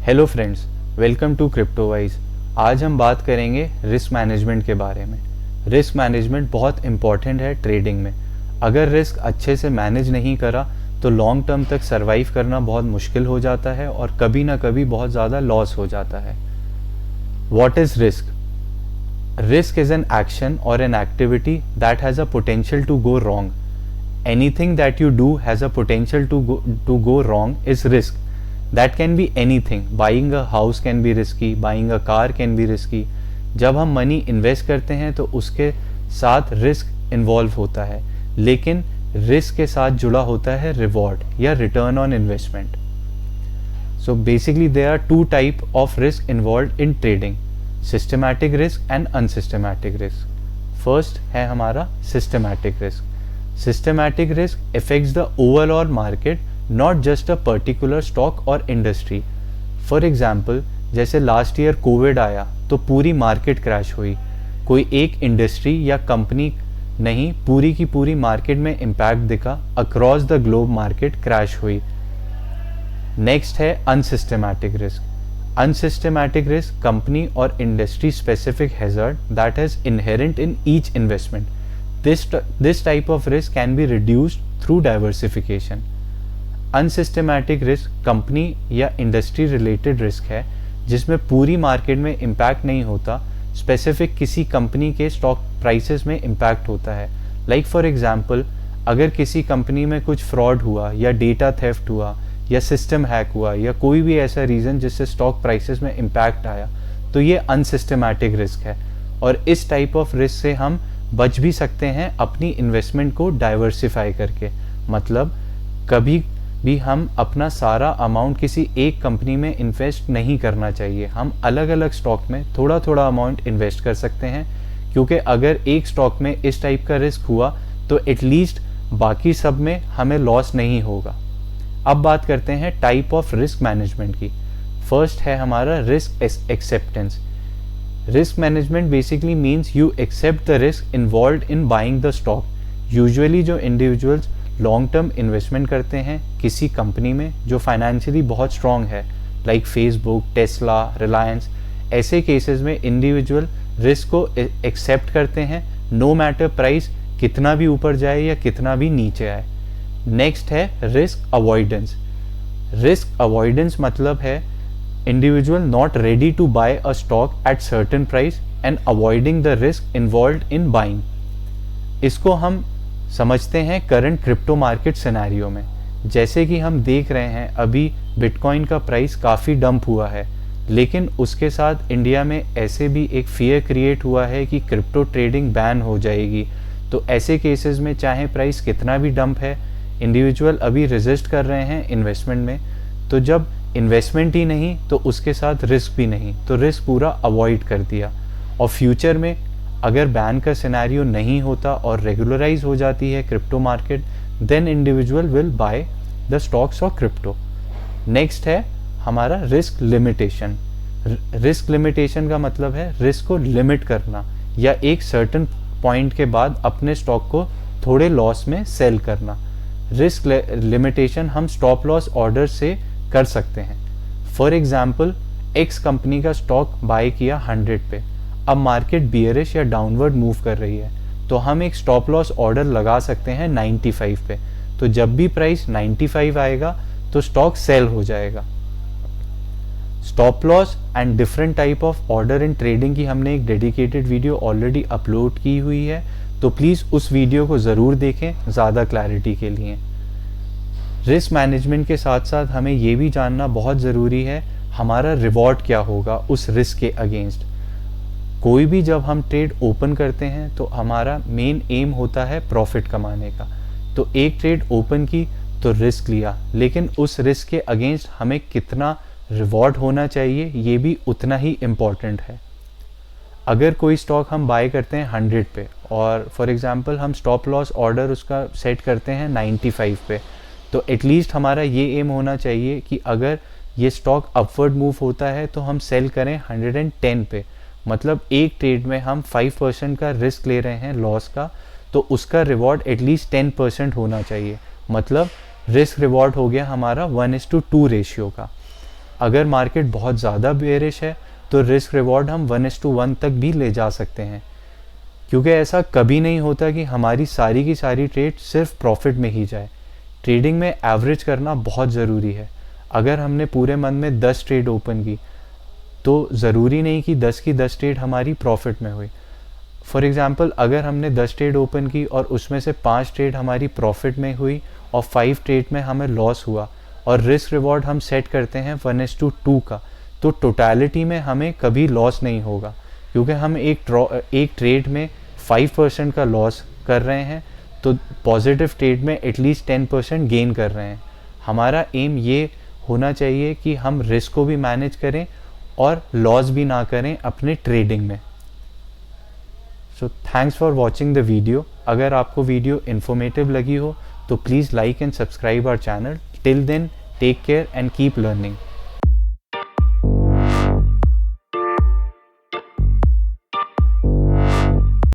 Hello friends, welcome to Cryptowise. आज हम बात करेंगे रिस्क मैनेजमेंट के बारे में। रिस्क मैनेजमेंट बहुत इम्पॉर्टेंट है ट्रेडिंग में। अगर रिस्क अच्छे से मैनेज नहीं करा तो लॉन्ग टर्म तक सरवाइव करना बहुत मुश्किल हो जाता है और कभी ना कभी बहुत ज़्यादा लॉस हो जाता है। What is risk? Risk is an action or an activity that has a potential to go wrong. Anything that you do has a potential to go wrong is risk. That can be anything. Buying a house can be risky, buying a car can be risky. जब हम money invest करते हैं तो उसके साथ risk involve होता है, लेकिन रिस्क के साथ जुड़ा होता है रिवॉर्ड या return on investment. So basically there are two type of risk involved in trading, systematic risk and unsystematic risk. First है हमारा systematic risk. Systematic risk affects the overall market, not just a particular stock or industry. For example, जैसे last year Covid आया तो पूरी market crash हुई। कोई एक industry या कंपनी नहीं, पूरी की पूरी मार्केट में इम्पैक्ट दिखा, across the globe market crash हुई। नेक्स्ट है unsystematic risk. Unsystematic risk company और industry specific hazard that is inherent in each investment. This type of risk can be reduced through diversification. Unsystematic risk company या industry related risk है जिसमें पूरी market में impact नहीं होता, specific किसी company के स्टॉक प्राइसेस में इम्पैक्ट होता है। लाइक फॉर एग्जांपल, अगर किसी कंपनी में कुछ फ्रॉड हुआ या डेटा थेफ्ट हुआ या सिस्टम हैक हुआ या कोई भी ऐसा रीज़न जिससे स्टॉक प्राइसेस में इम्पैक्ट आया, तो ये अनसिस्टेमैटिक रिस्क है। और इस टाइप ऑफ रिस्क से हम बच भी सकते हैं अपनी इन्वेस्टमेंट को डाइवर्सिफाई करके। मतलब कभी भी हम अपना सारा अमाउंट किसी एक कंपनी में इन्वेस्ट नहीं करना चाहिए। हम अलग अलग स्टॉक में थोड़ा थोड़ा अमाउंट इन्वेस्ट कर सकते हैं, क्योंकि अगर एक स्टॉक में इस टाइप का रिस्क हुआ तो एटलीस्ट बाकी सब में हमें लॉस नहीं होगा। अब बात करते हैं टाइप ऑफ रिस्क मैनेजमेंट की। फर्स्ट है हमारा risk acceptance. Risk management basically means you accept the risk involve in buying the stock. Usually जो इंडिविजुअल्स लॉन्ग टर्म इन्वेस्टमेंट करते हैं किसी कंपनी में जो फाइनेंशियली बहुत स्ट्रॉन्ग है, लाइक फेसबुक, टेस्ला, रिलायंस, ऐसे केसेस में इंडिविजुअल रिस्क को एक्सेप्ट करते हैं, नो मैटर प्राइस कितना भी ऊपर जाए या कितना भी नीचे आए। नेक्स्ट है रिस्क अवॉइडेंस। रिस्क अवॉइडेंस मतलब है individual not ready to buy a stock at certain price and avoiding the risk involved in buying. इसको हम समझते हैं करंट क्रिप्टो मार्केट सिनेरियो में। जैसे कि हम देख रहे हैं अभी बिटकॉइन का प्राइस काफ़ी डंप हुआ है, लेकिन उसके साथ इंडिया में ऐसे भी एक फियर क्रिएट हुआ है कि क्रिप्टो ट्रेडिंग बैन हो जाएगी। तो ऐसे केसेस में चाहे प्राइस कितना भी डंप है, इंडिविजुअल अभी रेजिस्ट कर रहे हैं इन्वेस्टमेंट में। तो जब इन्वेस्टमेंट ही नहीं तो उसके साथ रिस्क भी नहीं, तो रिस्क पूरा अवॉइड कर दिया। और फ्यूचर में अगर बैन का सिनेरियो नहीं होता और रेगुलराइज हो जाती है crypto market, then individual will buy the stocks of crypto. Next है हमारा रिस्क लिमिटेशन। रिस्क लिमिटेशन का मतलब है रिस्क को लिमिट करना या एक सर्टेन पॉइंट के बाद अपने स्टॉक को थोड़े लॉस में सेल करना। रिस्क लिमिटेशन हम स्टॉप लॉस ऑर्डर से कर सकते हैं। फॉर एग्जाम्पल, एक्स कंपनी का स्टॉक बाय किया 100 पे, अब मार्केट बियरिश या डाउनवर्ड मूव कर रही है, तो हम एक स्टॉप लॉस ऑर्डर लगा सकते हैं 95 पे। तो जब भी प्राइस 95 आएगा तो स्टॉक सेल हो जाएगा। Stop loss and different type of order in trading की हमने एक डेडिकेटेड वीडियो ऑलरेडी अपलोड की हुई है, तो प्लीज़ उस वीडियो को ज़रूर देखें ज़्यादा क्लैरिटी के लिए। रिस्क मैनेजमेंट के साथ साथ हमें ये भी जानना बहुत ज़रूरी है हमारा रिवॉर्ड क्या होगा उस रिस्क के अगेंस्ट। कोई भी जब हम ट्रेड ओपन करते हैं तो हमारा मेन एम होता है प्रॉफिट कमाने का। तो एक ट्रेड ओपन की तो रिस्क लिया, लेकिन उस रिस्क के अगेंस्ट हमें कितना रिवॉर्ड होना चाहिए ये भी उतना ही इम्पॉर्टेंट है। अगर कोई स्टॉक हम बाय करते हैं 100 पे और फॉर एग्जांपल हम स्टॉप लॉस ऑर्डर उसका सेट करते हैं 95 पे, तो एटलीस्ट हमारा ये एम होना चाहिए कि अगर ये स्टॉक अपवर्ड मूव होता है तो हम सेल करें 110 पे। मतलब एक ट्रेड में हम 5% का रिस्क ले रहे हैं लॉस का, तो उसका रिवॉर्ड एटलीस्ट 10% होना चाहिए। मतलब रिस्क रिवॉर्ड हो गया हमारा 1:2 रेशियो का। अगर मार्केट बहुत ज़्यादा बेरिश है तो रिस्क रिवॉर्ड हम 1:1 तक भी ले जा सकते हैं, क्योंकि ऐसा कभी नहीं होता कि हमारी सारी की सारी ट्रेड सिर्फ प्रॉफिट में ही जाए। ट्रेडिंग में एवरेज करना बहुत ज़रूरी है। अगर हमने पूरे मंथ में 10 ट्रेड ओपन की तो ज़रूरी नहीं कि 10 की 10 ट्रेड हमारी प्रॉफिट में हुई। फॉर एग्ज़ाम्पल, अगर हमने 10 ट्रेड ओपन की और उसमें से 5 ट्रेड हमारी प्रॉफिट में हुई और 5 ट्रेड में हमें लॉस हुआ और रिस्क रिवॉर्ड हम सेट करते हैं 1:2 का, तो टोटलिटी में हमें कभी लॉस नहीं होगा, क्योंकि हम एक ट्रेड में 5% का लॉस कर रहे हैं तो पॉजिटिव ट्रेड में एटलीस्ट 10% गेन कर रहे हैं। हमारा एम ये होना चाहिए कि हम रिस्क को भी मैनेज करें और लॉस भी ना करें अपने ट्रेडिंग में। So thanks for watching the video. अगर आपको वीडियो इन्फॉर्मेटिव लगी हो तो please like and subscribe our channel. Till then, take care and keep learning.